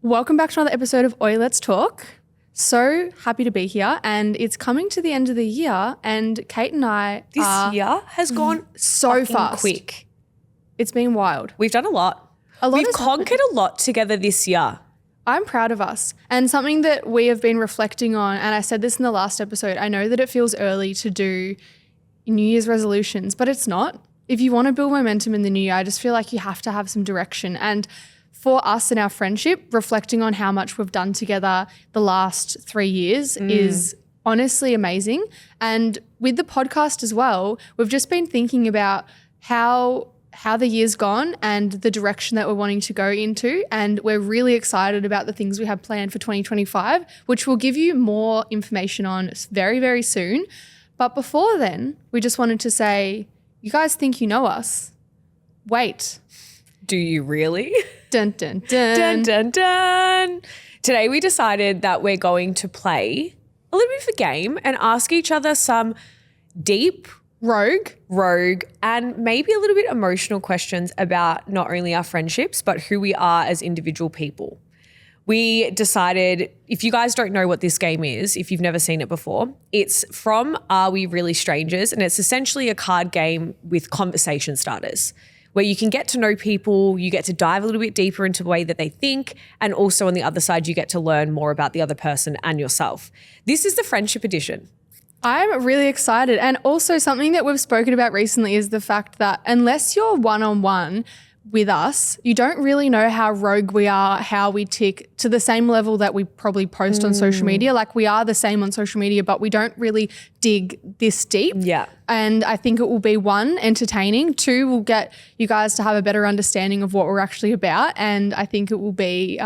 Welcome back to another episode of Oi Let's Talk. So happy to be here, and it's coming to the end of the year, and Kate and I This year has gone so fast. quick. It's been wild. We've done a lot. We've conquered a lot together this year. I'm proud of us. And something that we have been reflecting on, and I said this in the last episode, I know that it feels early to do New Year's resolutions, but it's not. If you want to build momentum in the new year, I just feel like you have to have some direction. And for us and our friendship, reflecting on how much we've done together the last 3 years is honestly amazing. And with the podcast as well, we've just been thinking about how the year's gone and the direction that we're wanting to go into. And we're really excited about the things we have planned for 2025, which we'll give you more information on very, very soon. But before then, we just wanted to say, you guys think you know us. Wait. Do you really? Dun, dun, dun. Dun, dun, dun. Today we decided that we're going to play a little bit of a game and ask each other some deep, rogue, and maybe a little bit emotional questions about not only our friendships, but who we are as individual people. We decided, if you guys don't know what this game is, if you've never seen it before, it's from Are We Really Strangers? And it's essentially a card game with conversation starters, where you can get to know people, you get to dive a little bit deeper into the way that they think, and also on the other side, you get to learn more about the other person and yourself. This is the friendship edition. I'm really excited. And also something that we've spoken about recently is the fact that unless you're one-on-one with us, you don't really know how rogue we are, how we tick to the same level that we probably post on social media. Like we are the same on social media, but we don't really dig this deep. Yeah. And I think it will be one, entertaining. Two, we'll get you guys to have a better understanding of what we're actually about. And I think it will be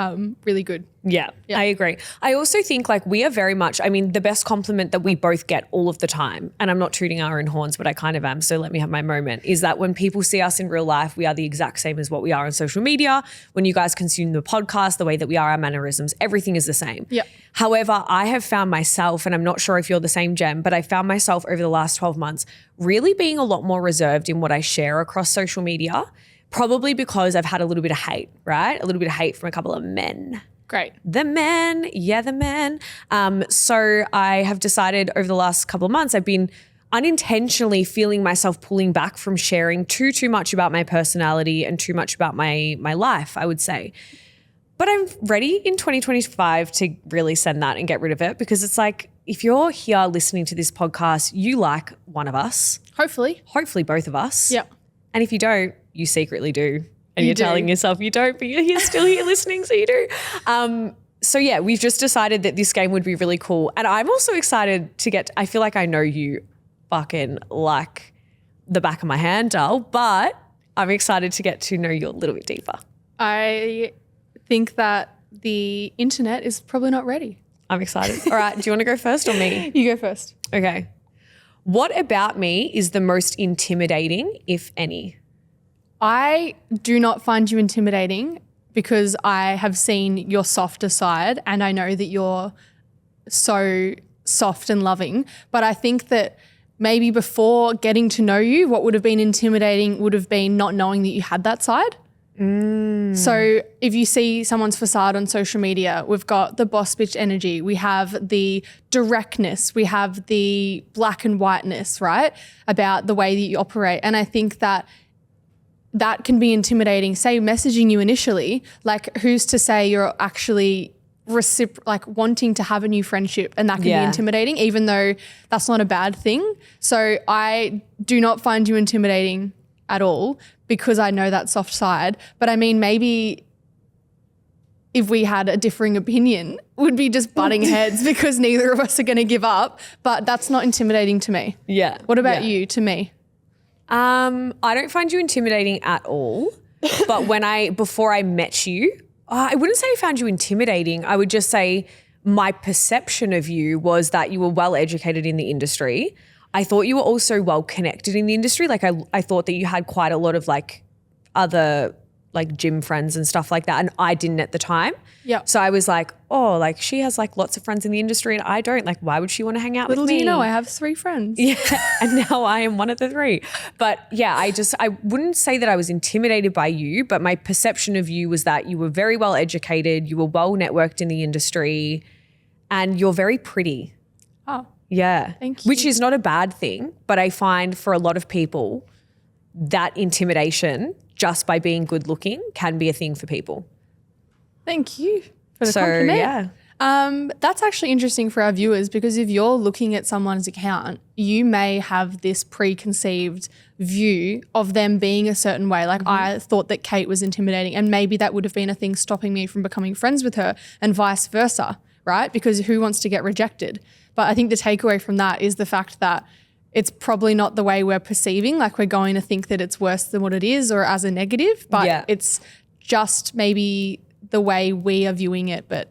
really good. Yeah, I agree. I also think like we are very much, the best compliment that we both get all of the time, and I'm not tooting our own horns, but I kind of am, so let me have my moment, is that when people see us in real life, we are the exact same as what we are on social media. When you guys consume the podcast, the way that we are, our mannerisms, everything is the same. Yeah. However, I have found myself, and I'm not sure if you're the same, Gem, but I found myself over the last 12 months really being a lot more reserved in what I share across social media, probably because I've had a little bit of hate, right? A little bit of hate from a couple of men. Great. The men. So I have decided over the last couple of months, I've been unintentionally feeling myself pulling back from sharing too much about my personality and too much about my life, I would say. But I'm ready in 2025 to really send that and get rid of it, because it's like, if you're here listening to this podcast, you like one of us. Hopefully both of us. Yep. And if you don't, you secretly do. And You you're do. telling yourself you don't, but you're still here listening, so you do. So yeah, we've just decided that this game would be really cool. And I'm also excited I feel like I know you fucking like the back of my hand, doll, but I'm excited to get to know you a little bit deeper. I think that the internet is probably not ready. I'm excited. All right, do you want to go first or me? You go first. Okay. What about me is the most intimidating, if any? I do not find you intimidating because I have seen your softer side, and I know that you're so soft and loving. But I think that maybe before getting to know you, what would have been intimidating would have been not knowing that you had that side. So if you see someone's facade on social media, we've got the boss bitch energy, we have the directness, we have the black and whiteness, right, about the way that you operate. And I think that can be intimidating, say messaging you initially, like who's to say you're actually wanting to have a new friendship, and that can be intimidating, even though that's not a bad thing. So I do not find you intimidating at all because I know that soft side. But I mean, maybe if we had a differing opinion, would be just butting heads because neither of us are going to give up. But that's not intimidating to me. Yeah. What about you to me? I don't find you intimidating at all. But before I met you, I wouldn't say I found you intimidating. I would just say my perception of you was that you were well educated in the industry. I thought you were also well connected in the industry. Like I thought that you had quite a lot of like other like gym friends and stuff like that. And I didn't at the time. Yeah. So I was like, oh, like she has like lots of friends in the industry and I don't. Like, why would she want to hang out Little with me? do you know, I have 3 friends. Yeah. And now I am one of the 3. But yeah, I wouldn't say that I was intimidated by you, but my perception of you was that you were very well educated, you were well networked in the industry, and you're very pretty. Oh, yeah. Thank you. Which is not a bad thing, but I find for a lot of people that intimidation just by being good looking can be a thing for people. thank you for the compliment. Yeah. That's actually interesting for our viewers because if you're looking at someone's account, you may have this preconceived view of them being a certain way. Like I thought that Kate was intimidating and maybe that would have been a thing stopping me from becoming friends with her and vice versa, right? Because who wants to get rejected? But I think the takeaway from that is the fact that it's probably not the way we're perceiving. Like we're going to think that it's worse than what it is or as a negative, but it's just maybe the way we are viewing it, but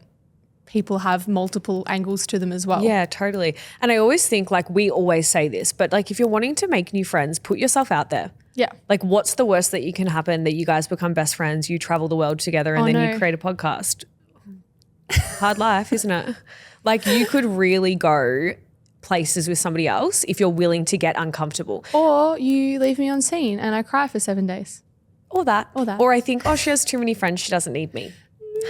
people have multiple angles to them as well. Yeah, totally. And I always think like we always say this, but like if you're wanting to make new friends, put yourself out there. Yeah. Like what's the worst that you can happen that you guys become best friends, you travel the world together and then you create a podcast? Hard life, isn't it? Like you could really go places with somebody else if you're willing to get uncomfortable. Or you leave me on scene and I cry for 7 days. Or that. Or that. Or I think, oh, she has too many friends, she doesn't need me.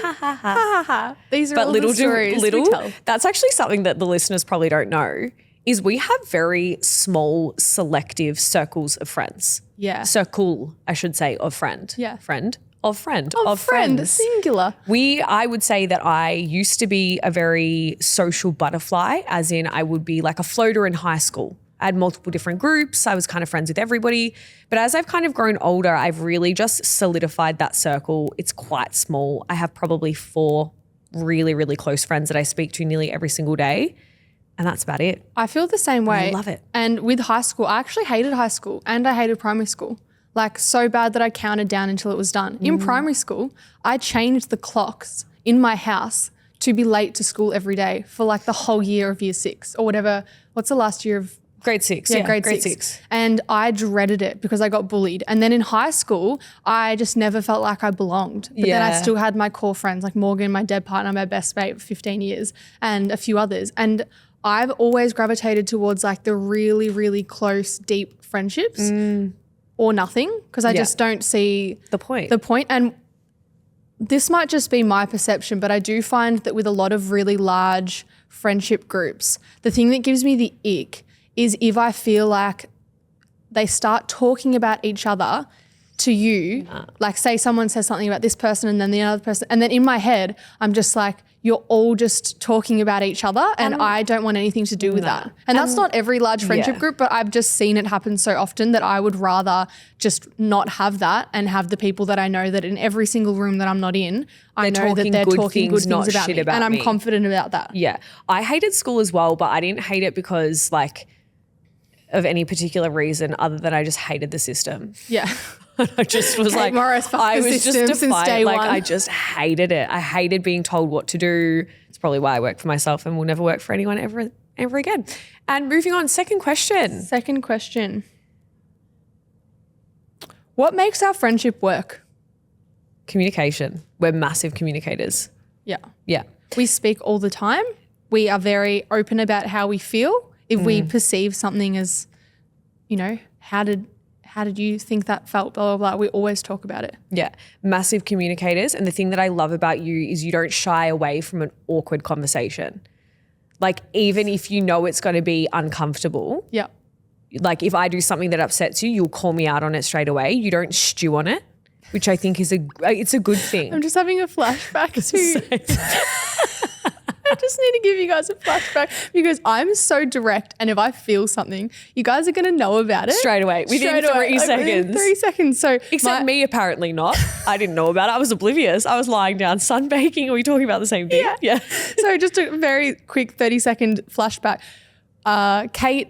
Ha ha ha. Ha ha ha. These are all the stories we tell. That's actually something that the listeners probably don't know is we have very small selective circles of friends. Yeah. Circle, I should say, of friend. Yeah. Friend. Of friend. Of friend, friends. singular. I would say that I used to be a very social butterfly, as in I would be like a floater in high school. I had multiple different groups. I was kind of friends with everybody. But as I've kind of grown older, I've really just solidified that circle. It's quite small. I have probably 4 really, really close friends that I speak to nearly every single day. And that's about it. I feel the same way. I love it. And with high school, I actually hated high school and I hated primary school. Like so bad that I counted down until it was done. In primary school, I changed the clocks in my house to be late to school every day for like the whole year of year 6 or whatever. What's the last year of? Grade 6. Yeah, grade six. And I dreaded it because I got bullied. And then in high school, I just never felt like I belonged. But then I still had my core friends like Morgan, my dead partner, my best mate for 15 years and a few others. And I've always gravitated towards like the really, really close, deep friendships or nothing because I just don't see The point. And this might just be my perception, but I do find that with a lot of really large friendship groups, the thing that gives me the ick is if I feel like they start talking about each other to you, like say someone says something about this person and then the other person, and then in my head, I'm just like, you're all just talking about each other and I don't want anything to do with that. And that's not every large friendship group, but I've just seen it happen so often that I would rather just not have that and have the people that I know that in every single room that I'm not in, I know that they're talking good things about me and I'm confident about that. Yeah. I hated school as well, but I didn't hate it because like of any particular reason other than I just hated the system. Yeah. I just was like, I was just defiant. Like I just hated it. I hated being told what to do. It's probably why I work for myself and will never work for anyone ever again. And moving on, second question. Second question. What makes our friendship work? Communication. We're massive communicators. Yeah. Yeah. We speak all the time. We are very open about how we feel. If we perceive something as, you know, how did you think that felt, blah, blah, blah. We always talk about it. Yeah. Massive communicators. And the thing that I love about you is you don't shy away from an awkward conversation. Like even if you know it's going to be uncomfortable. Yeah. Like if I do something that upsets you, you'll call me out on it straight away. You don't stew on it, which I think is it's a good thing. I'm just having a flashback to I just need to give you guys a flashback because I'm so direct and if I feel something, you guys are going to know about it. Straight away. Within 3 seconds. Within 3 seconds. So Except me, apparently not. I didn't know about it. I was oblivious. I was lying down sunbaking. Are we talking about the same thing? Yeah. So just a very quick 30-second flashback. Kate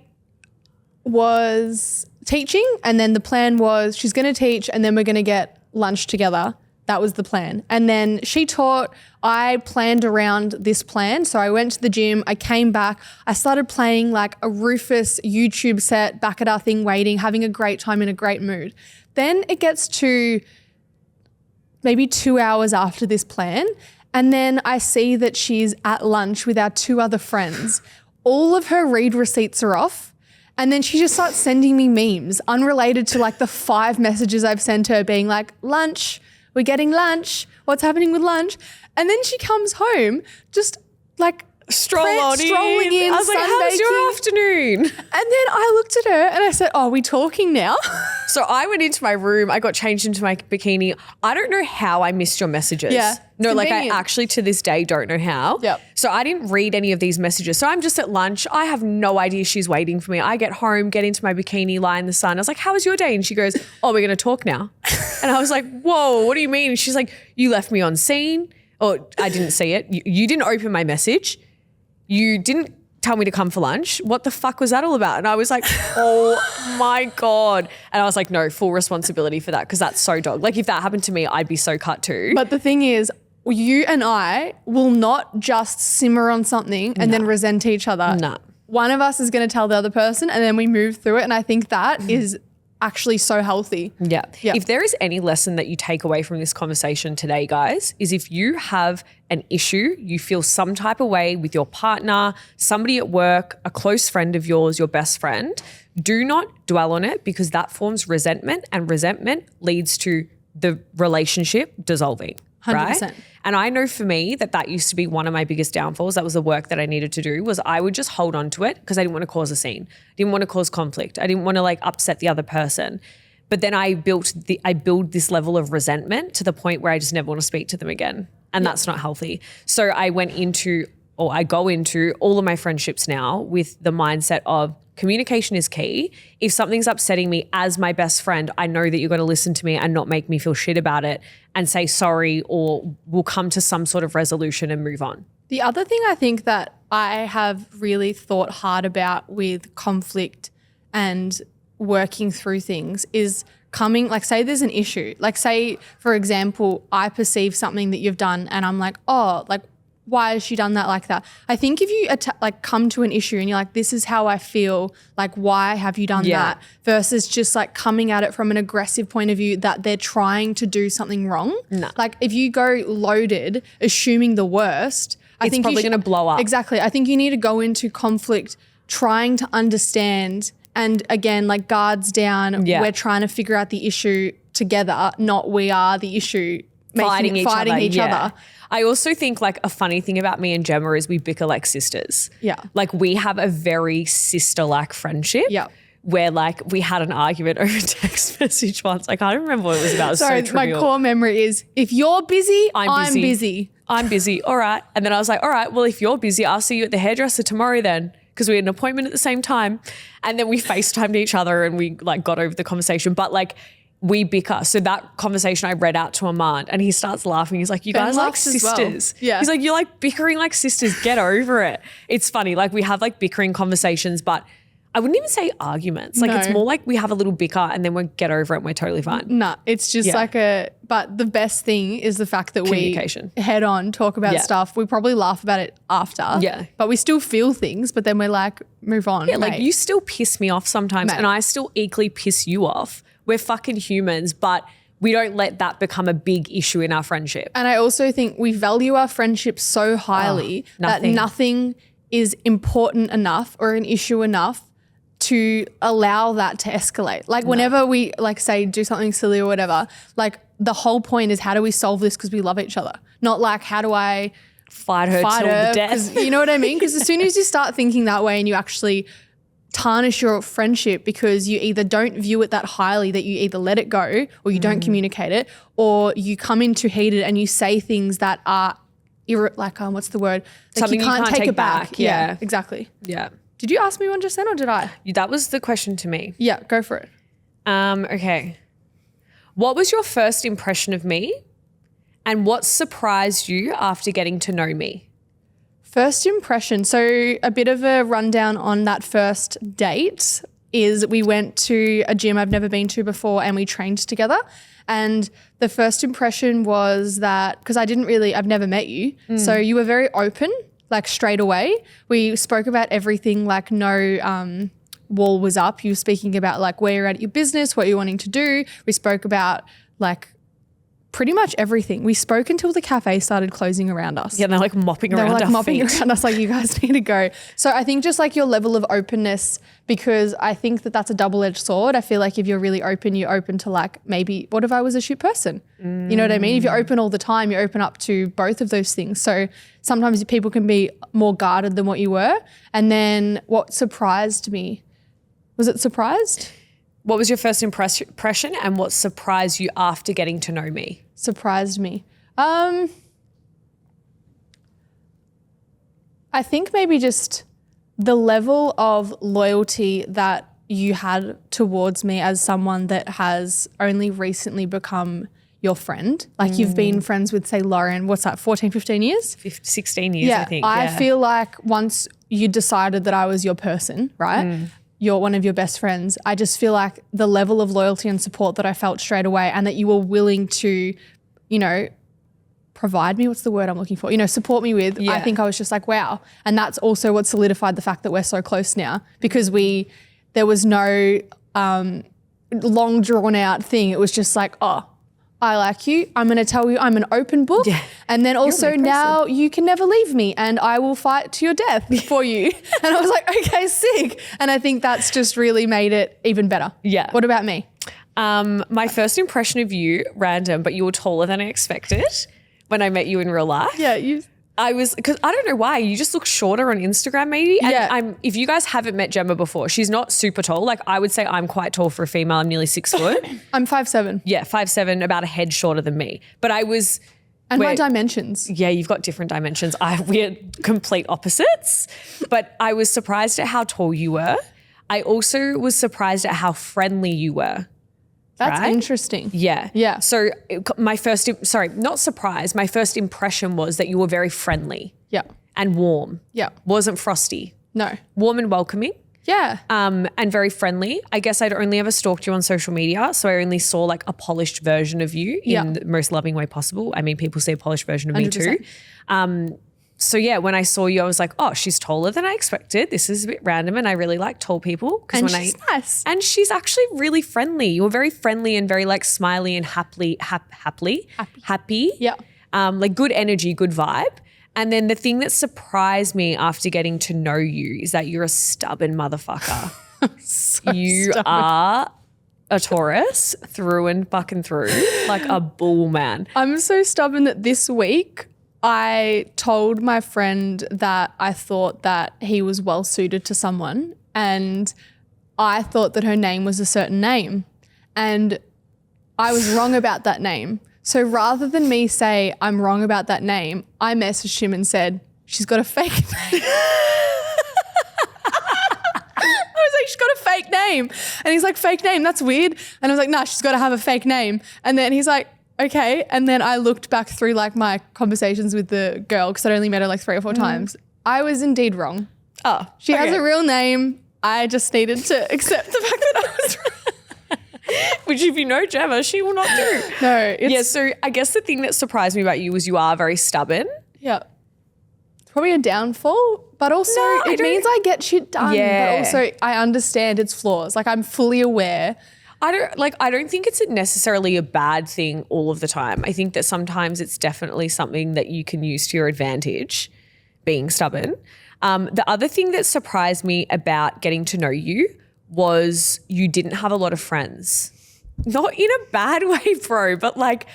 was teaching and then the plan was she's going to teach and then we're going to get lunch together. That was the plan. And then she taught, I planned around this plan. So I went to the gym, I came back, I started playing like a Rufus YouTube set back at our thing waiting, having a great time in a great mood. Then it gets to maybe 2 hours after this plan. And then I see that she's at lunch with our 2 other friends. All of her read receipts are off. And then she just starts sending me memes unrelated to like the 5 messages I've sent her being like, lunch, we're getting lunch. What's happening with lunch? And then she comes home just like strolling in. I was like, how's your afternoon? And then I looked at her and I said, oh, are we talking now? So I went into my room. I got changed into my bikini. I don't know how I missed your messages. Yeah. No, like I actually to this day don't know how. Yep. So I didn't read any of these messages. So I'm just at lunch. I have no idea she's waiting for me. I get home, get into my bikini, lie in the sun. I was like, how was your day? And she goes, oh, we're going to talk now. And I was like, whoa, what do you mean? And she's like, you left me on scene. Or I didn't see it. You didn't open my message. You didn't tell me to come for lunch. What the fuck was that all about? And I was like, oh my God. And I was like, no, full responsibility for that because that's so dog. Like if that happened to me, I'd be so cut too. But the thing is, you and I will not just simmer on something and then resent each other. No. One of us is going to tell the other person and then we move through it. And I think that is actually so healthy. Yeah. Yeah. If there is any lesson that you take away from this conversation today, guys, is if you have an issue, you feel some type of way with your partner, somebody at work, a close friend of yours, your best friend, do not dwell on it because that forms resentment and resentment leads to the relationship dissolving. 100%. Right? And I know for me that used to be one of my biggest downfalls. That was the work that I needed to do was I would just hold on to it because I didn't want to cause a scene. I didn't want to cause conflict. I didn't want to like upset the other person. But then I build this level of resentment to the point where I just never want to speak to them again. And that's not healthy. So I go into all of my friendships now with the mindset of communication is key. If something's upsetting me as my best friend, I know that you're going to listen to me and not make me feel shit about it and say sorry or we'll come to some sort of resolution and move on. The other thing I think that I have really thought hard about with conflict and working through things is coming, like say there's an issue. Like say, for example, I perceive something that you've done and I'm like, oh, like why has she done that like that? I think if you come to an issue and you're like, this is how I feel, like why have you done that? Versus just like coming at it from an aggressive point of view that they're trying to do something wrong. No. Like if you go loaded, assuming the worst, I think probably going to blow up. Exactly. I think you need to go into conflict trying to understand and again, like guards down, we're trying to figure out the issue together, not we are the issue. Fighting each other. I also think like a funny thing about me and Gemma is we bicker like sisters. Yeah. Like we have a very sister-like friendship. Yeah. Where like we had an argument over text message once. I can't remember what it was about. It was Sorry, so my trivial. core memory is if you're busy, I'm busy. I'm busy. All right. And then I was like, all right, well, if you're busy, I'll see you at the hairdresser tomorrow then. Because we had an appointment at the same time. And then we FaceTimed each other and we like got over the conversation. But like we bicker. So that conversation I read out to Ahmad and he starts laughing. He's like, you guys are like sisters. Well. Yeah. He's like, you're like bickering like sisters. Get over it. It's funny. Like we have like bickering conversations, but I wouldn't even say arguments. Like it's more like we have a little bicker and then we get over it and we're totally fine. No, it's just but the best thing is the fact that we head on, talk about stuff. We probably laugh about it after. Yeah. But we still feel things, but then we're like, move on. Yeah, like you still piss me off sometimes and I still equally piss you off. We're fucking humans, but we don't let that become a big issue in our friendship. And I also think we value our friendship so highly that nothing is important enough or an issue enough to allow that to escalate. Like whenever we like say do something silly or whatever, like the whole point is how do we solve this because we love each other? Not like how do I fight her till the death. You know what I mean? Because as soon as you start thinking that way and you actually tarnish your friendship because you either don't view it that highly that you either let it go or you don't communicate it, or you come in too heated and you say things that are what's the word? Like something you can't take it back. Yeah, exactly. Yeah. Did you ask me one just then or did I? That was the question to me. Yeah, go for it. Okay. What was your first impression of me and what surprised you after getting to know me? First impression. So a bit of a rundown on that first date is we went to a gym I've never been to before and we trained together. And the first impression was that, because I've never met you, so you were very open, like straight away. We spoke about everything, like no wall was up. You were speaking about like where you're at your business, what you're wanting to do. We spoke about like pretty much everything. We spoke until the cafe started closing around us. Yeah, they're like mopping around They were our feet. around us like, you guys need to go. So I think just like your level of openness, because I think that that's a double-edged sword. I feel like if you're really open, you're open to like, maybe what if I was a shit person? You know what I mean? If you're open all the time, you're open up to both of those things. So sometimes people can be more guarded than what you were. And then what surprised me, was it surprised? What was your first impression and what surprised you after getting to know me? Surprised me. I think maybe just the level of loyalty that you had towards me as someone that has only recently become your friend. Like you've been friends with, say, Lauren, what's that, 14, 15 years? 16 years, I think. I feel like once you decided that I was your person, right? You're one of your best friends. I just feel like the level of loyalty and support that I felt straight away, and that you were willing to, you know, provide me, what's the word I'm looking for? You know, support me with. Yeah. I think I was just like, wow. And that's also what solidified the fact that we're so close now, because there was no long drawn out thing. It was just like, oh, I like you. I'm going to tell you I'm an open book. Yeah. And then also now you can never leave me and I will fight to your death for you. And I was like, okay, sick. And I think that's just really made it even better. Yeah. What about me? My first impression of you, random, but you were taller than I expected when I met you in real life. Yeah, Because I don't know why, you just look shorter on Instagram maybe. And Yeah. if you guys haven't met Gemma before, she's not super tall. Like I would say I'm quite tall for a female. I'm nearly 6 foot. I'm 5'7". Yeah, 5'7", about a head shorter than me. But I was... And my we're- dimensions. Yeah, you've got different dimensions. We're complete opposites. But I was surprised at how tall you were. I also was surprised at how friendly you were. That's Right? interesting. Yeah. Yeah. So not surprised. My first impression was that you were very friendly Yeah. and warm. Yeah. Wasn't frosty. No. Warm and welcoming. Yeah. And very friendly. I guess I'd only ever stalked you on social media, so I only saw like a polished version of you in the most loving way possible. I mean, people see a polished version of me too. 100%. So yeah, when I saw you, I was like, oh, she's taller than I expected. This is a bit random, and I really like tall people. And she's nice. And she's actually really friendly. You were very friendly and very like smiley and happy. Yeah. Like good energy, good vibe. And then the thing that surprised me after getting to know you is that you're a stubborn motherfucker. You are a Taurus through and fucking through, like a bull, man. I'm so stubborn that this week I told my friend that I thought that he was well suited to someone, and I thought that her name was a certain name, and I was wrong about that name. So rather than me say I'm wrong about that name, I messaged him and said, she's got a fake name. I was like, she's got a fake name. And he's like, fake name, that's weird. And I was like, nah, she's got to have a fake name. And then he's like, okay. And then I looked back through like my conversations with the girl, because I'd only met her like 3 or 4 times. I was indeed wrong. Oh, She has a real name. I just needed to accept the fact that I was wrong. Which if you know Gemma, she will not do. No, it's Yeah, so I guess the thing that surprised me about you was you are very stubborn. yeah. It's probably a downfall, but also No, I it don't- means I get shit done. Yeah. But also I understand its flaws. Like I'm fully aware. I don't think it's necessarily a bad thing all of the time. I think that sometimes it's definitely something that you can use to your advantage, being stubborn. The other thing that surprised me about getting to know you was you didn't have a lot of friends. Not in a bad way, bro, but like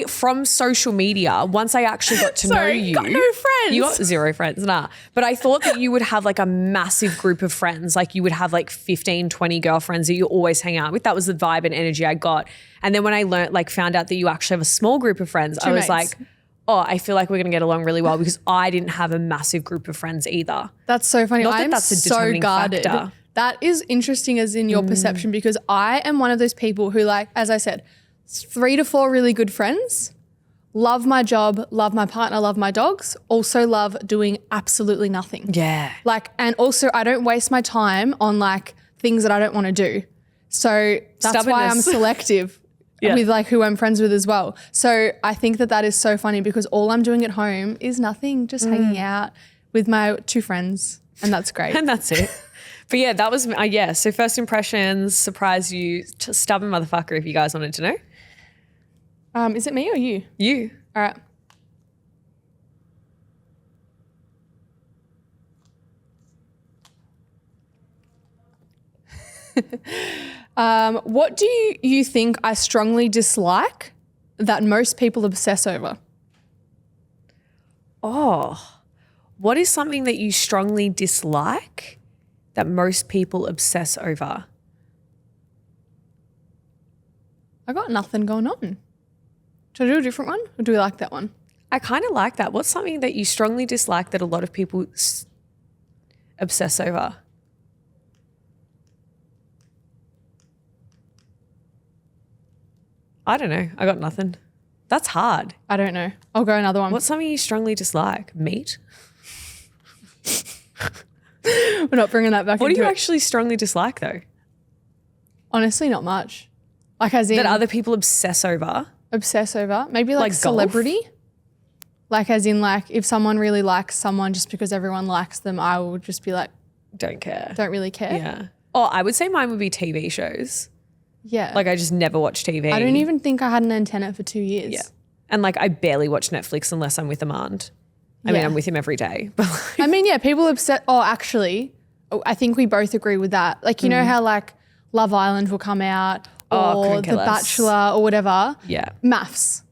from social media, once I actually got to know Sorry, you. got no friends. You got 0 friends, nah. But I thought that you would have like a massive group of friends. Like you would have like 15, 20 girlfriends that you always hang out with. That was the vibe and energy I got. And then when I found out that you actually have a small group of friends, I was mates. like, oh, I feel like we're going to get along really well, because I didn't have a massive group of friends either. That's so funny. Not that I'm that's a so determining guarded. factor. That is interesting as in your perception, because I am one of those people who, like, as I said, 3 to 4 really good friends, love my job, love my partner, love my dogs, also love doing absolutely nothing. Yeah. Like, and also I don't waste my time on like things that I don't want to do. So that's why I'm Stubbornness. selective Yeah. with like who I'm friends with as well. So I think that is so funny, because all I'm doing at home is nothing, just hanging out with my 2 friends, and that's great. And that's it. But yeah, that was, so first impressions, surprise you, stubborn motherfucker if you guys wanted to know. Is it me or you? You. All right. What do you think I strongly dislike that most people obsess over? Oh, what is something that you strongly dislike that most people obsess over? I got nothing going on. Should I do a different one or do we like that one? I kind of like that. What's something that you strongly dislike that a lot of people obsess over? I don't know. I got nothing. That's hard. I don't know. I'll go another one. What's something you strongly dislike? Meat? We're not bringing that back What do into you it. actually strongly dislike though? Honestly, not much. Like as in That other people obsess over? obsess over. Maybe like Like golf? celebrity. Like as in like if someone really likes someone just because everyone likes them, I would just be like, Don't care. don't really care. Yeah. Oh, I would say mine would be TV shows. Yeah. Like I just never watch TV. I don't even think I had an antenna for 2 years. Yeah. And like I barely watch Netflix unless I'm with Amand. I mean, Yeah. I'm with him every day. But like, I mean, yeah, people upset. Oh, actually, I think we both agree with that. Like, you know how like Love Island will come out or couldn't The care less. Bachelor or whatever. yeah. Maths.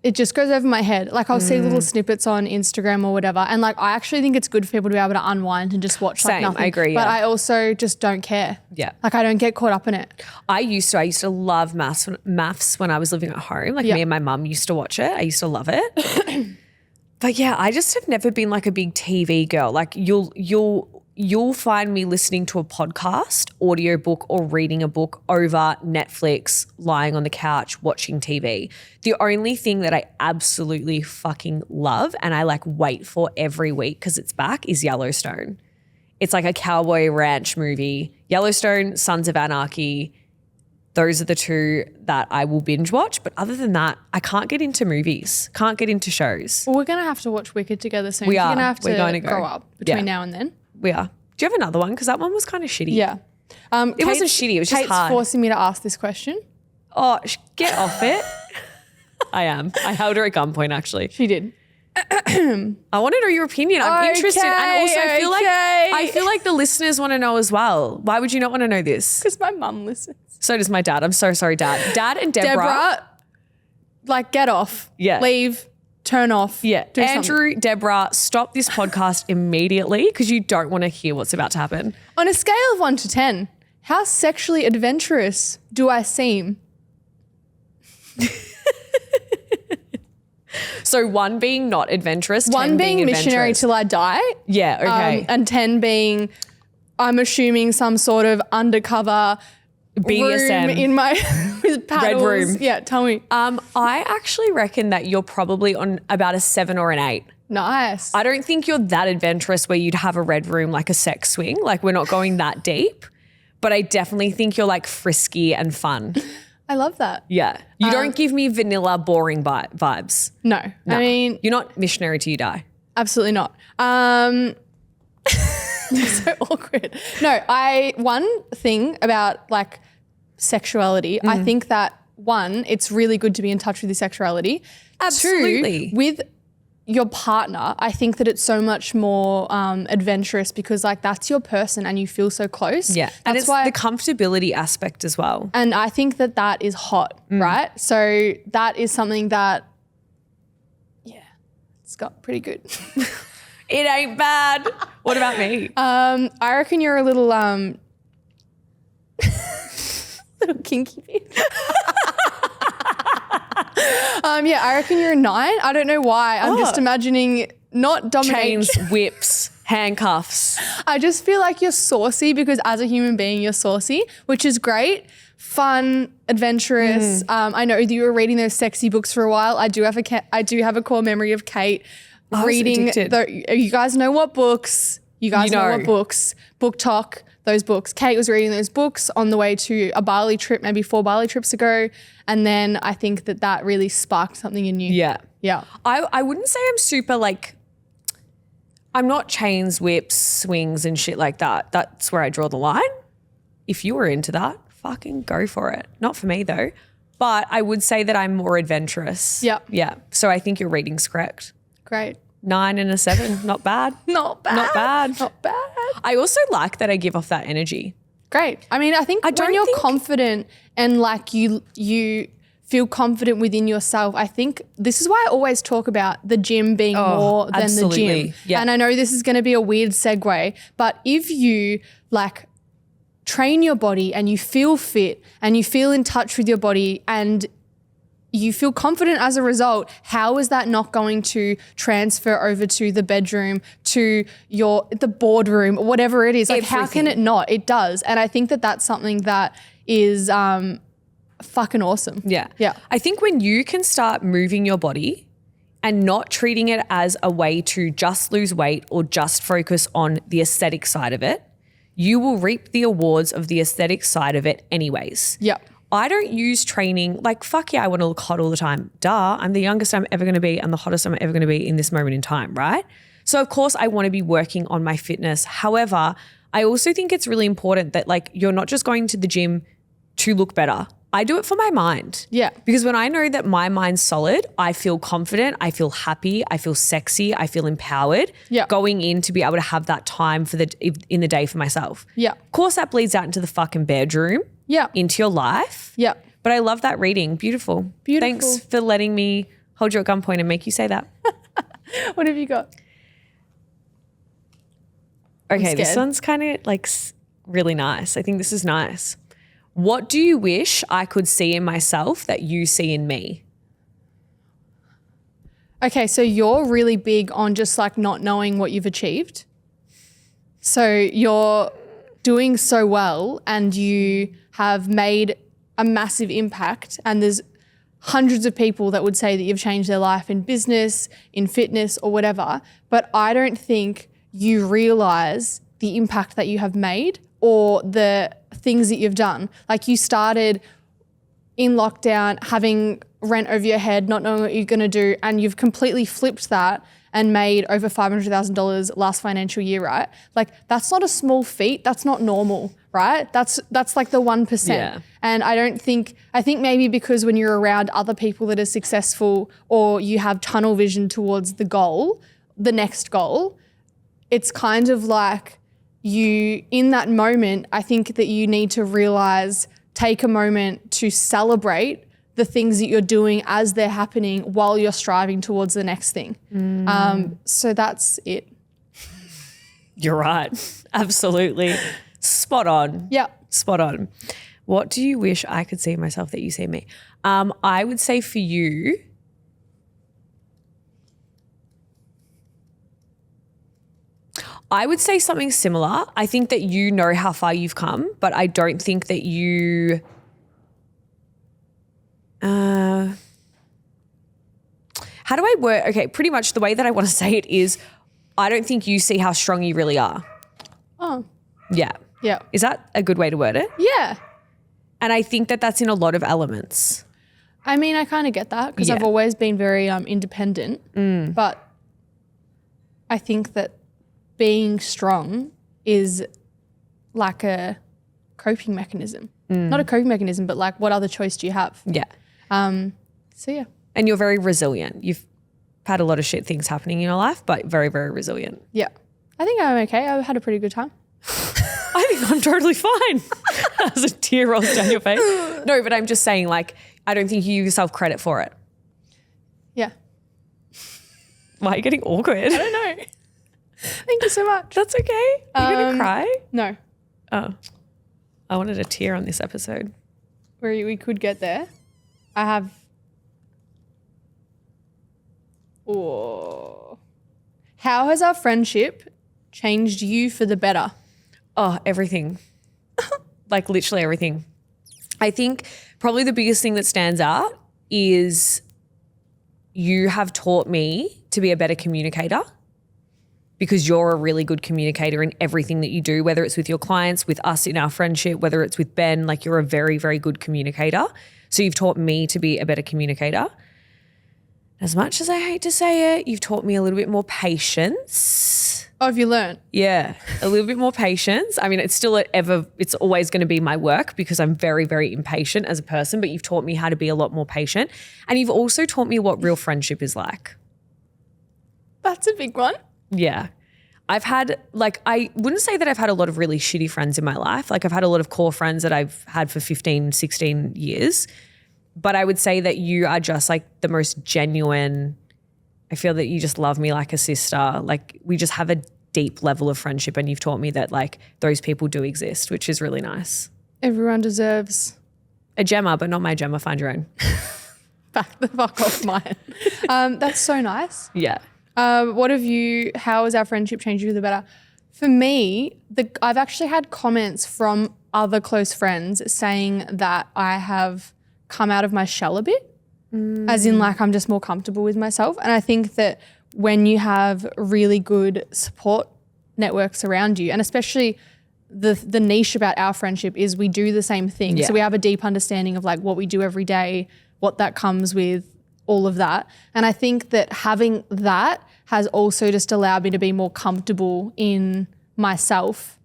It just goes over my head. Like I'll see little snippets on Instagram or whatever. And like, I actually think it's good for people to be able to unwind and just watch like Same, nothing. I agree, But yeah. I also just don't care. Yeah. Like I don't get caught up in it. I used to love maths when I was living at home. Like Yeah. me and my mum used to watch it. I used to love it. But yeah, I just have never been like a big TV girl. Like you'll find me listening to a podcast, audiobook, or reading a book over Netflix, lying on the couch, watching TV. The only thing that I absolutely fucking love and I like wait for every week because it's back is Yellowstone. It's like a cowboy ranch movie. Yellowstone, Sons of Anarchy. Those are the two that I will binge watch. But other than that, I can't get into movies, can't get into shows. Well, we're going to have to watch Wicked together soon. We You're are. going to have We're to going to go. grow up between Yeah. now and then. We are. Do you have another one? Because that one was kind of shitty. Yeah. It wasn't shitty. It was just Kate's hard. forcing me to ask this question. Oh, get off it. I am. I held her at gunpoint, actually. She did. I want to know your opinion. I'm interested. And also I feel like the listeners want to know as well. Why would you not want to know this? Because my mum listens. So does my dad. I'm so sorry, Dad. Dad and Deborah. Like get off. Yeah. Leave. Turn off. Yeah. Do Andrew, Deborah, stop this podcast immediately because you don't want to hear what's about to happen. On a scale of 1 to 10, how sexually adventurous do I seem? So 1 being not adventurous, 10 1 being missionary adventurous. till I die. Yeah, okay. And 10 being, I'm assuming some sort of undercover BDSM. room in my with paddles. room. Yeah, tell me. I actually reckon that you're probably on about a 7 or an 8. Nice. I don't think you're that adventurous where you'd have a red room like a sex swing. Like we're not going that deep. But I definitely think you're like frisky and fun. I love that. Yeah. You don't give me vanilla, boring vibes. No. I mean, You're not missionary till you die. absolutely not. So awkward. No, one thing about like sexuality, I think that 1, it's really good to be in touch with your sexuality. Absolutely. 2, with your partner, I think that it's so much more adventurous because like that's your person and you feel so close. Yeah. And That's it's why the comfortability aspect as well. and I think that that is hot, right? So that is something that, yeah, it's got pretty good. It ain't bad. What about me? I reckon you're a little little kinky bitch. Yeah, I reckon you're a 9. I don't know why. I'm just imagining not dominating. Chains, whips, handcuffs. I just feel like you're saucy because as a human being, you're saucy, which is great. Fun, adventurous. I know that you were reading those sexy books for a while. I do have a core memory of Kate reading. You guys know what books. You guys know what books. Book Talk, those books. Kate was reading those books on the way to a Bali trip, maybe 4 Bali trips ago. And then I think that really sparked something in you. Yeah. Yeah. I wouldn't say I'm super like, I'm not chains, whips, swings and shit like that. That's where I draw the line. If you were into that, fucking go for it. Not for me though. But I would say that I'm more adventurous. Yeah. Yeah. So I think your reading's correct. Great. 9 and a 7. Not bad. Not bad. Not bad. Not bad. I also like that I give off that energy. Great. I mean, I think when you're confident and like you feel confident within yourself, I think this is why I always talk about the gym being more than absolutely. the gym. Yeah. And I know this is going to be a weird segue, but if you like train your body and you feel fit and you feel in touch with your body and you feel confident as a result, how is that not going to transfer over to the bedroom, to the boardroom, or whatever it is? Like, how can it not? It does. And I think that that's something that is fucking awesome. Yeah. Yeah. I think when you can start moving your body and not treating it as a way to just lose weight or just focus on the aesthetic side of it, you will reap the awards of the aesthetic side of it anyways. Yeah. I don't use training like, fuck yeah, I want to look hot all the time. Duh, I'm the youngest I'm ever going to be and the hottest I'm ever going to be in this moment in time, right? So of course I want to be working on my fitness. However, I also think it's really important that like you're not just going to the gym to look better. I do it for my mind. Yeah. Because when I know that my mind's solid, I feel confident, I feel happy, I feel sexy, I feel empowered going in to be able to have that time in the day for myself. Yeah. Of course that bleeds out into the fucking bedroom. Yeah. Into your life. Yeah. But I love that reading. Beautiful. Beautiful. Thanks for letting me hold you at gunpoint and make you say that. What have you got? Okay, this one's kind of like really nice. I think this is nice. What do you wish I could see in myself that you see in me? Okay, so you're really big on just like not knowing what you've achieved. So you're doing so well and you have made a massive impact, and there's hundreds of people that would say that you've changed their life in business, in fitness or whatever, but I don't think you realize the impact that you have made or the things that you've done. Like you started in lockdown having rent over your head, not knowing what you're going to do, and you've completely flipped that and made over $500,000 last financial year, right? Like that's not a small feat. That's not normal, right? That's like the 1%. Yeah. And I think maybe because when you're around other people that are successful or you have tunnel vision towards the goal, the next goal, it's kind of like you, in that moment, I think that you need to realize, take a moment to celebrate the things that you're doing as they're happening while you're striving towards the next thing. So that's it. You're right. Absolutely. Spot on. Yeah. Spot on. What do you wish I could see in myself that you see in me? I would say for you, I would say something similar. I think that you know how far you've come, but I don't think that you how do I word? Okay, pretty much the way that I want to say it is I don't think you see how strong you really are. Oh. Yeah. Yeah. Is that a good way to word it? Yeah. And I think that that's in a lot of elements. I mean, I kind of get that because Yeah. I've always been very independent, but I think that being strong is like a coping mechanism. Not a coping mechanism, but like what other choice do you have? Yeah. So yeah. And you're very resilient. You've had a lot of shit things happening in your life, but very, very resilient. Yeah. I think I'm okay. I've had a pretty good time. I think I'm totally fine. As a tear rolls down your face. No, but I'm just saying, like, I don't think you give yourself credit for it. Yeah. Why are you getting awkward? I don't know. Thank you so much. That's okay. Are you going to cry? No. Oh. I wanted a tear on this episode. We could get there. I have. Oh. How has our friendship changed you for the better? Oh, everything. Like literally everything. I think probably the biggest thing that stands out is you have taught me to be a better communicator because you're a really good communicator in everything that you do, whether it's with your clients, with us in our friendship, whether it's with Ben, like you're a very, very good communicator. So you've taught me to be a better communicator. As much as I hate to say it, you've taught me a little bit more patience Oh, have you learned? Yeah, a little bit more patience. I mean, it's always going to be my work because I'm very, very impatient as a person, but you've taught me how to be a lot more patient. And you've also taught me what real friendship is like. That's a big one. Yeah. I've had, I wouldn't say that I've had a lot of really shitty friends in my life. Like, I've had a lot of core friends that I've had for 15, 16 years. But I would say that you are just like the most genuine. I feel that you just love me like a sister. Like, we just have a deep level of friendship, and you've taught me that like those people do exist, which is really nice. Everyone deserves a Gemma, but not my Gemma. Find your own. Back the fuck off mine. That's so nice. Yeah. How has our friendship changed you for the better? For me, I've actually had comments from other close friends saying that I have come out of my shell a bit. As in, like, I'm just more comfortable with myself. And I think that when you have really good support networks around you, and especially the niche about our friendship is we do the same thing. Yeah. So we have a deep understanding of like what we do every day, what that comes with, all of that. And I think that having that has also just allowed me to be more comfortable in myself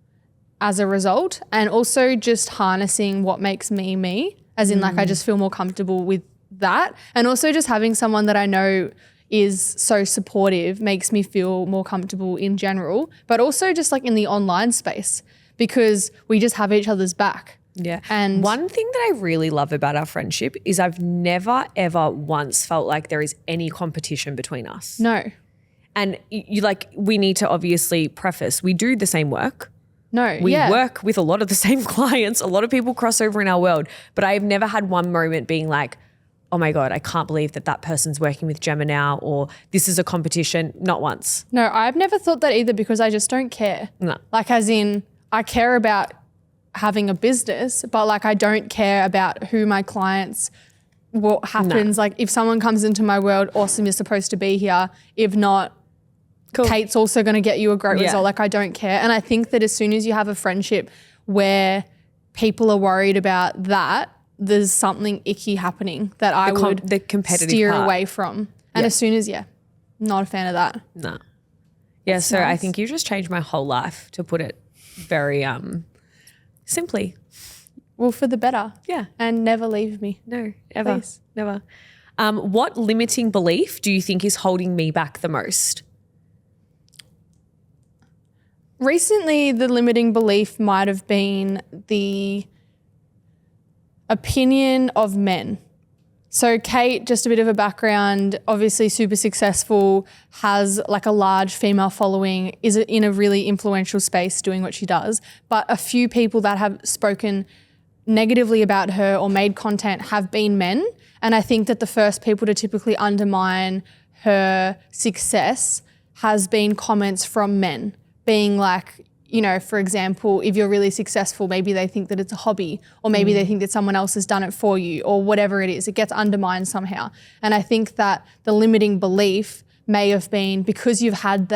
as a result, and also just harnessing what makes me me, as in like I just feel more comfortable with that. And also just having someone that I know is so supportive makes me feel more comfortable in general, but also just like in the online space because we just have each other's back. Yeah. And one thing that I really love about our friendship is I've never, ever once felt like there is any competition between us. No. And we need to obviously preface, we do the same work. No. We work with a lot of the same clients. A lot of people cross over in our world, but I've never had one moment being like, oh my God, I can't believe that person's working with Gemma now, or this is a competition. Not once. No, I've never thought that either because I just don't care. No. Like, as in, I care about having a business, but like I don't care about who my clients, what happens. No. Like, if someone comes into my world, awesome, you're supposed to be here. If not, cool. Kate's also going to get you a great result. Like, I don't care. And I think that as soon as you have a friendship where people are worried about that, there's something icky happening that I would the competitive steer part. away from. And as soon as, not a fan of that. No. Yeah, so nice. I think you just changed my whole life, to put it very simply. Well, for the better. Yeah. And never leave me. No, ever. Please. Never. What limiting belief do you think is holding me back the most? Recently, the limiting belief might have been the opinion of men. So Kate, just a bit of a background, obviously super successful, has like a large female following, is in a really influential space doing what she does. But a few people that have spoken negatively about her or made content have been men. And I think that the first people to typically undermine her success has been comments from men, being like, you know, for example, if you're really successful, maybe they think that it's a hobby, or maybe they think that someone else has done it for you, or whatever it is. It gets undermined somehow. And I think that the limiting belief may have been because you've had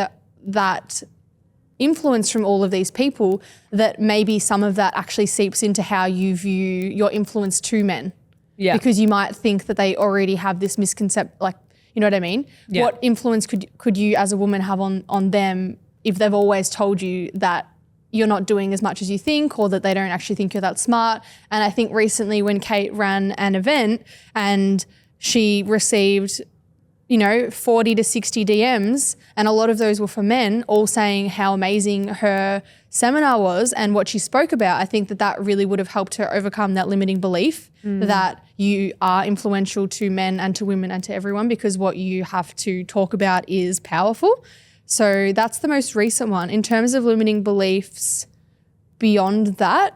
that influence from all of these people, that maybe some of that actually seeps into how you view your influence to men. Yeah. Because you might think that they already have this misconception, like, you know what I mean? Yeah. What influence could you as a woman have on them if they've always told you that you're not doing as much as you think, or that they don't actually think you're that smart? And I think recently when Kate ran an event and she received, 40 to 60 DMs, and a lot of those were for men, all saying how amazing her seminar was and what she spoke about, I think that really would have helped her overcome that limiting belief that you are influential to men and to women and to everyone, because what you have to talk about is powerful. So that's the most recent one. In terms of limiting beliefs beyond that,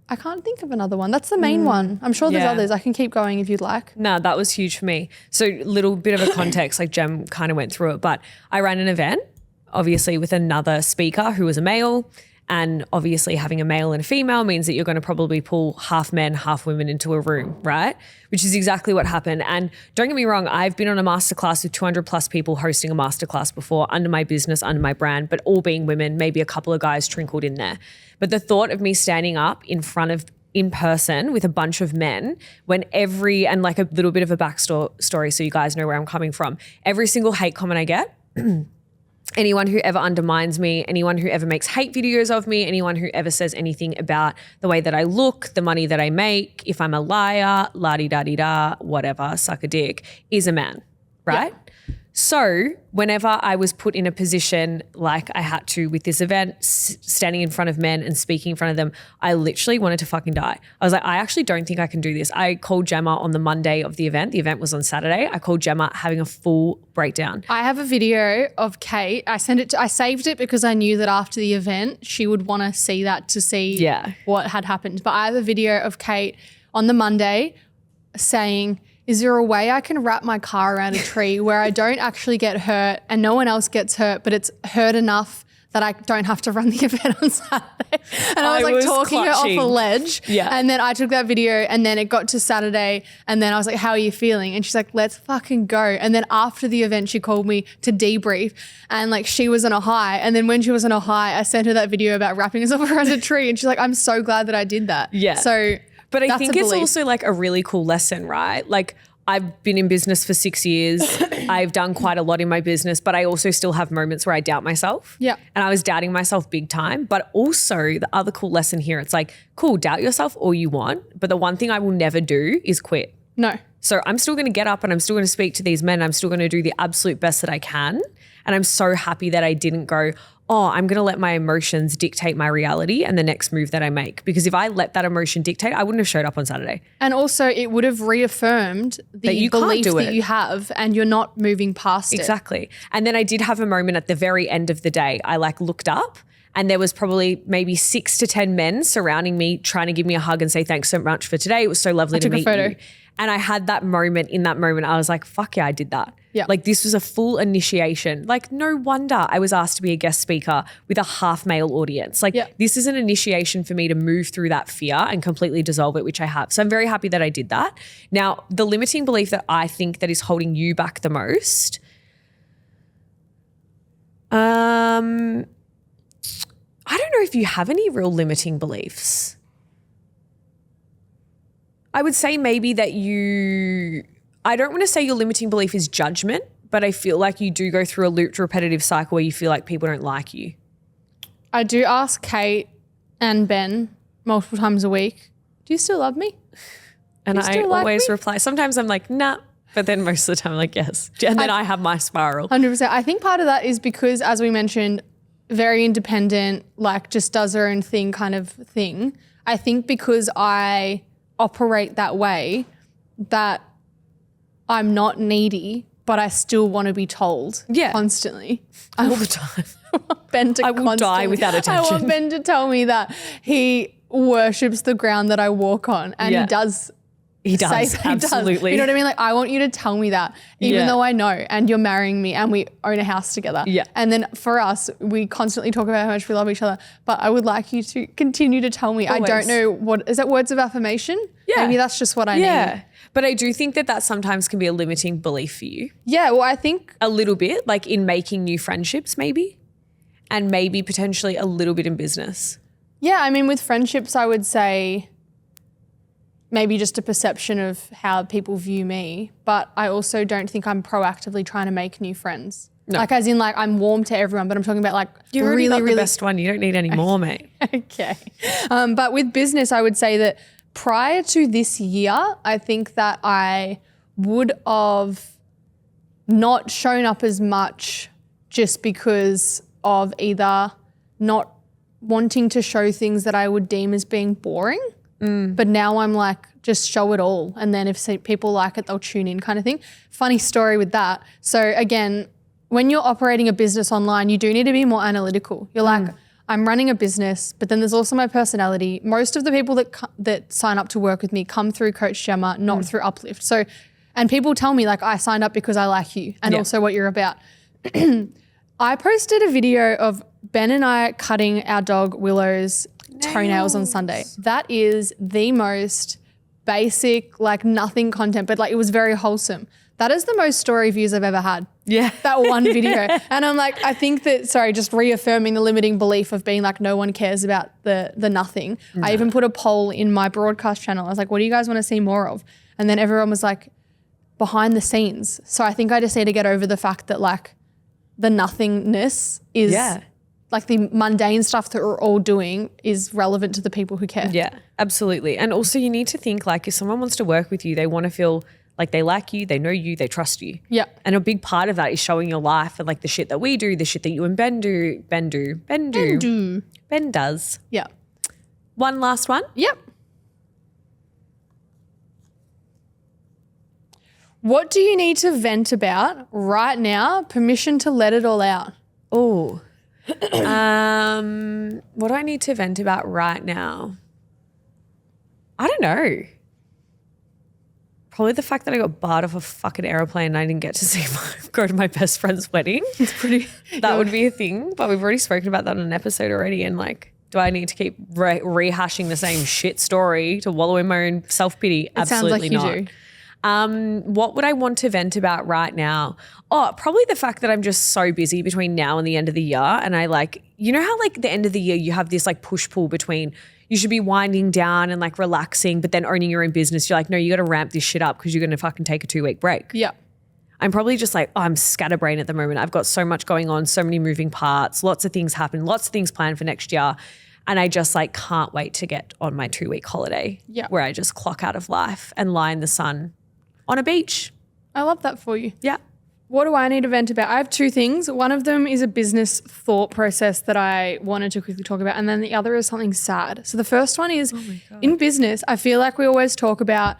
I can't think of another one. That's the main one. I'm sure there's others. I can keep going if you'd like. No, that was huge for me. So little bit of a context, like Jem kind of went through it, but I ran an event, obviously with another speaker who was a male. And obviously having a male and a female means that you're going to probably pull half men, half women into a room, right? Which is exactly what happened. And don't get me wrong, I've been on a masterclass with 200 plus people hosting a masterclass before, under my business, under my brand, but all being women, maybe a couple of guys trickled in there. But the thought of me standing up in person with a bunch of men, when and like a little bit of a backstory so you guys know where I'm coming from, every single hate comment I get, anyone who ever undermines me, anyone who ever makes hate videos of me, anyone who ever says anything about the way that I look, the money that I make, if I'm a liar, la-di-da-di-da, whatever, suck a dick, is a man, right? Yeah. So whenever I was put in a position like I had to with this event, standing in front of men and speaking in front of them, I literally wanted to fucking die. I was like, I actually don't think I can do this. I called Gemma on the Monday of the event. The event was on Saturday. I called Gemma having a full breakdown. I have a video of Kate. I saved it because I knew that after the event, she would want to see that to see what had happened. But I have a video of Kate on the Monday saying, is there a way I can wrap my car around a tree where I don't actually get hurt and no one else gets hurt, but it's hurt enough that I don't have to run the event on Saturday? And I was talking her off a ledge. Yeah. And then I took that video and then it got to Saturday and then I was like, how are you feeling? And she's like, let's fucking go. And then after the event, she called me to debrief and like she was on a high. And then when she was on a high, I sent her that video about wrapping herself around a tree and she's like, I'm so glad that I did that. Yeah. So but I think it's also like a really cool lesson, right? Like I've been in business for 6 years. I've done quite a lot in my business, but I also still have moments where I doubt myself. Yeah. And I was doubting myself big time. But also the other cool lesson here, it's like, cool, doubt yourself all you want. But the one thing I will never do is quit. No. So I'm still going to get up and I'm still going to speak to these men. I'm still going to do the absolute best that I can. And I'm so happy that I didn't go, oh, I'm going to let my emotions dictate my reality and the next move that I make. Because if I let that emotion dictate, I wouldn't have showed up on Saturday. And also it would have reaffirmed the belief that you have and you're not moving past it. Exactly. And then I did have a moment at the very end of the day. I like looked up and there was probably maybe 6 to 10 men surrounding me trying to give me a hug and say, thanks so much for today. It was so lovely to meet you. And I had that moment, in that moment, I was like, fuck yeah, I did that. Yeah. Like this was a full initiation. Like no wonder I was asked to be a guest speaker with a half male audience. Like this is an initiation for me to move through that fear and completely dissolve it, which I have. So I'm very happy that I did that. Now, the limiting belief that I think that is holding you back the most, I don't know if you have any real limiting beliefs. I would say maybe that I don't want to say your limiting belief is judgment, but I feel like you do go through a looped repetitive cycle where you feel like people don't like you. I do ask Kate and Ben multiple times a week, do you still love me? And I always reply. Sometimes I'm like, nah, but then most of the time I'm like, yes. And then I have my spiral. 100%. I think part of that is because, as we mentioned, very independent, like just does her own thing kind of thing. I think because I operate that way, that I'm not needy, but I still want to be told constantly. All the time. I will die without attention. I want Ben to tell me that he worships the ground that I walk on, and he does. He does, absolutely. You know what I mean? Like, I want you to tell me that, even though I know, and you're marrying me and we own a house together. Yeah. And then for us, we constantly talk about how much we love each other, but I would like you to continue to tell me. Always. I don't know is that words of affirmation? Yeah. Maybe that's just what I need. But I do think that sometimes can be a limiting belief for you. Yeah, well, I think a little bit, like in making new friendships maybe, and maybe potentially a little bit in business. Yeah, I mean, with friendships, I would say maybe just a perception of how people view me, but I also don't think I'm proactively trying to make new friends. No. Like as in like I'm warm to everyone, but I'm talking about like you're really the best one. You don't need any more, mate. Okay. But with business, I would say that prior to this year, I think that I would have not shown up as much just because of either not wanting to show things that I would deem as being boring. But now I'm like, just show it all. And then if people like it, they'll tune in kind of thing. Funny story with that. So again, when you're operating a business online, you do need to be more analytical. You're like, I'm running a business, but then there's also my personality. Most of the people that sign up to work with me come through Coach Gemma, not through Uplift. So, and people tell me like, I signed up because I like you and also what you're about. I posted a video of Ben and I cutting our dog Willow's toenails on Sunday. That is the most basic, like nothing content, but like it was very wholesome. That is the most story views I've ever had. Yeah. That one video. And I'm like, I think that, just reaffirming the limiting belief of being like, no one cares about the nothing. No. I even put a poll in my broadcast channel. I was like, what do you guys want to see more of? And then everyone was like, behind the scenes. So I think I just need to get over the fact that like, the nothingness is like the mundane stuff that we're all doing is relevant to the people who care. Yeah, absolutely. And also you need to think like if someone wants to work with you, they want to feel like they like you, they know you, they trust you. Yeah. And a big part of that is showing your life and like the shit that we do, the shit that you and Ben do. Ben does. Yeah. One last one. Yep. What do you need to vent about right now? Permission to let it all out. Oh. What do I need to vent about right now? I don't know. Probably the fact that I got barred off a fucking airplane and I didn't get to go to my best friend's wedding. It's pretty. That would be a thing, but we've already spoken about that in an episode already. And like, do I need to keep rehashing the same shit story to wallow in my own self-pity? Absolutely sounds like not. you do. What would I want to vent about right now? Oh, probably the fact that I'm just so busy between now and the end of the year. And I like, you know how like the end of the year you have this like push-pull between you should be winding down and like relaxing, but then owning your own business. You're like, no, you got to ramp this shit up because you're going to fucking take a 2-week break. Yeah. I'm probably just like, I'm scatterbrained at the moment. I've got so much going on, so many moving parts, lots of things happen, lots of things planned for next year. And I just like can't wait to get on my 2-week holiday where I just clock out of life and lie in the sun on a beach. I love that for you. Yeah. What do I need to vent about? I have 2 things. One of them is a business thought process that I wanted to quickly talk about. And then the other is something sad. So the first one is in business, I feel like we always talk about,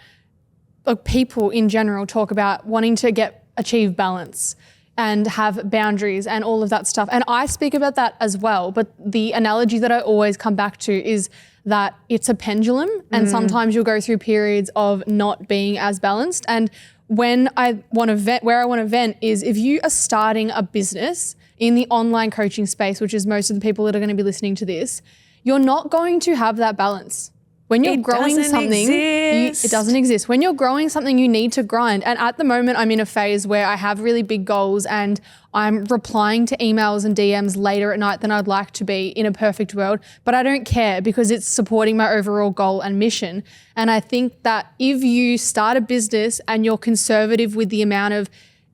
like people in general talk about wanting to achieve balance and have boundaries and all of that stuff. And I speak about that as well. But the analogy that I always come back to is that it's a pendulum and sometimes you'll go through periods of not being as balanced. And when I want to vent, where I want to vent is if you are starting a business in the online coaching space, which is most of the people that are going to be listening to this, you're not going to have that balance. When you're growing something, it doesn't exist. When you're growing something, you need to grind. And at the moment, I'm in a phase where I have really big goals and I'm replying to emails and DMs later at night than I'd like to be in a perfect world. But I don't care because it's supporting my overall goal and mission. And I think that if you start a business and you're conservative with the amount of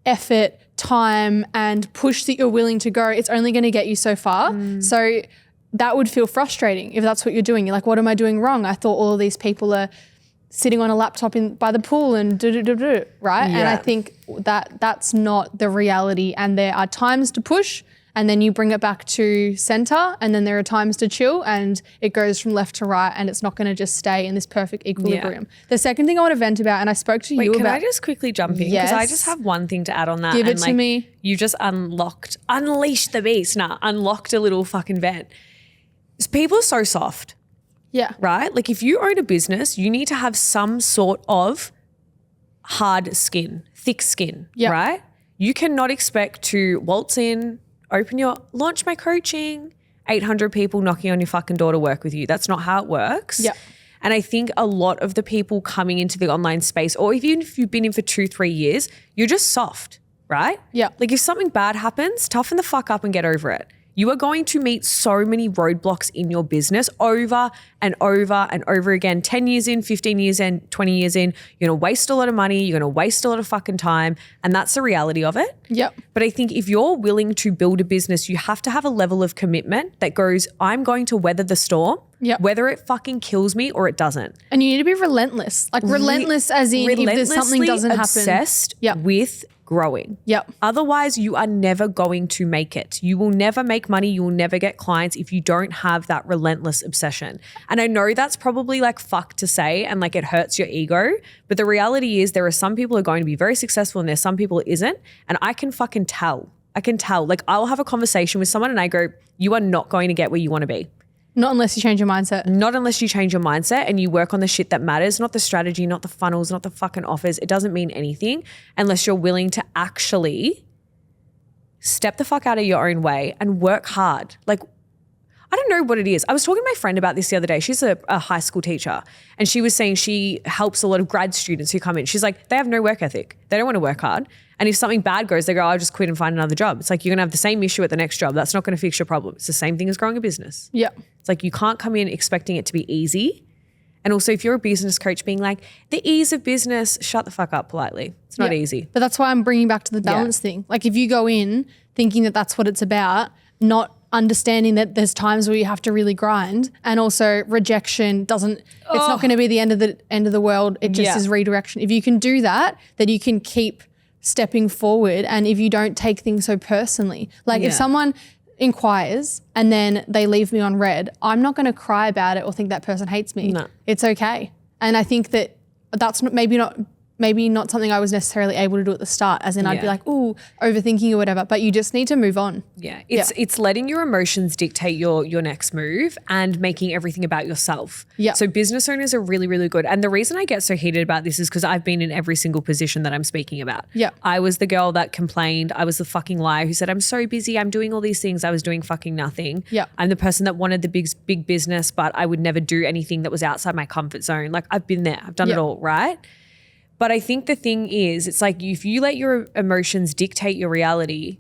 effort, time, and push that you're willing to go, it's only going to get you so far. So that would feel frustrating if that's what you're doing. You're like, what am I doing wrong? I thought all of these people are sitting on a laptop by the pool and right? Yeah. And I think that that's not the reality. And there are times to push and then you bring it back to center and then there are times to chill and it goes from left to right and it's not going to just stay in this perfect equilibrium. Yeah. The second thing I want to vent about, and I spoke to you about— can I just quickly jump in? Because I just have one thing to add on that. Give it to me. You just unleashed the beast. Unlocked a little fucking vent. People are so soft. Yeah. Right? Like if you own a business, you need to have some sort of hard skin, thick skin, right? You cannot expect to waltz in, launch my coaching, 800 people knocking on your fucking door to work with you. That's not how it works. Yeah. And I think a lot of the people coming into the online space, or even if you've been in for 2-3 years, you're just soft, right? Yeah. Like if something bad happens, toughen the fuck up and get over it. You are going to meet so many roadblocks in your business over and over and over again. 10 years in, 15 years in, 20 years in, you're going to waste a lot of money. You're going to waste a lot of fucking time. And that's the reality of it. Yep. But I think if you're willing to build a business, you have to have a level of commitment that goes, I'm going to weather the storm, whether it fucking kills me or it doesn't. And you need to be relentless. Like relentless as in if there's something doesn't happen. Obsessed with growing. Yep. Otherwise, you are never going to make it. You will never make money. You will never get clients if you don't have that relentless obsession. And I know that's probably like fuck to say and like it hurts your ego. But the reality is there are some people who are going to be very successful and there's some people who isn't. And I can fucking tell. I can tell. Like I'll have a conversation with someone and I go, you are not going to get where you want to be. Not unless you change your mindset. Not unless you change your mindset and you work on the shit that matters, not the strategy, not the funnels, not the fucking offers. It doesn't mean anything unless you're willing to actually step the fuck out of your own way and work hard. Like, I don't know what it is. I was talking to my friend about this the other day. She's a high school teacher and she was saying she helps a lot of grad students who come in. She's like, they have no work ethic. They don't want to work hard. And if something bad goes, they go, I'll just quit and find another job. It's like you're going to have the same issue at the next job. That's not going to fix your problem. It's the same thing as growing a business. Yeah. It's like you can't come in expecting it to be easy. And also if you're a business coach being like, the ease of business, shut the fuck up politely. It's not easy. But that's why I'm bringing back to the balance thing. Like if you go in thinking that that's what it's about, not understanding that there's times where you have to really grind, and also rejection it's not going to be the end of the world. It just is redirection. If you can do that, then you can keep stepping forward. And if you don't take things so personally, like if someone inquires and then they leave me on red, I'm not going to cry about it or think that person hates me. No. It's okay. And I think that that's maybe not something I was necessarily able to do at the start, as in I'd be like, ooh, overthinking or whatever, but you just need to move on. Yeah. It's letting your emotions dictate your next move and making everything about yourself. Yeah. So business owners are really, really good. And the reason I get so heated about this is because I've been in every single position that I'm speaking about. Yeah. I was the girl that complained. I was the fucking liar who said, I'm so busy. I'm doing all these things. I was doing fucking nothing. Yeah. I'm the person that wanted the big business, but I would never do anything that was outside my comfort zone. Like I've been there. I've done it all, right? But I think the thing is, it's like if you let your emotions dictate your reality,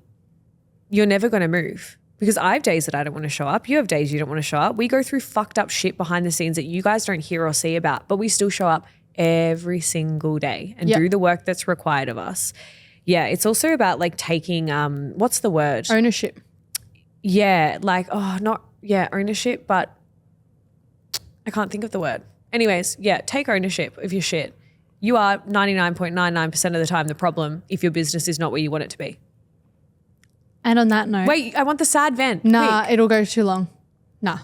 you're never going to move. Because I have days that I don't want to show up. You have days you don't want to show up. We go through fucked up shit behind the scenes that you guys don't hear or see about, but we still show up every single day and do the work that's required of us. Yeah, it's also about like taking, what's the word? Ownership. Yeah, like, ownership, but I can't think of the word. Anyways, take ownership of your shit. You are 99.99% of the time the problem if your business is not where you want it to be. And on that note. Wait, I want the sad vent. Nah, Quick. it'll go too long. Nah.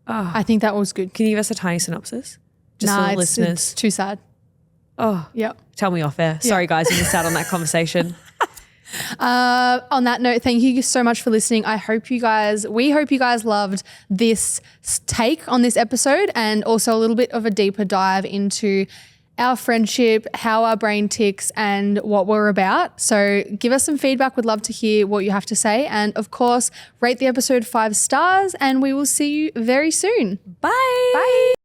Oh. I think that was good. Can you give us a tiny synopsis? Just for the listeners. It's too sad. Oh. Yep. Tell me off air. Sorry guys, you missed out on that conversation. On that note, thank you so much for listening. we hope you guys loved this take on this episode, and also a little bit of a deeper dive into our friendship, how our brain ticks, and what we're about. So give us some feedback. We'd love to hear what you have to say. And of course, rate the episode 5 stars, and we will see you very soon. Bye. Bye.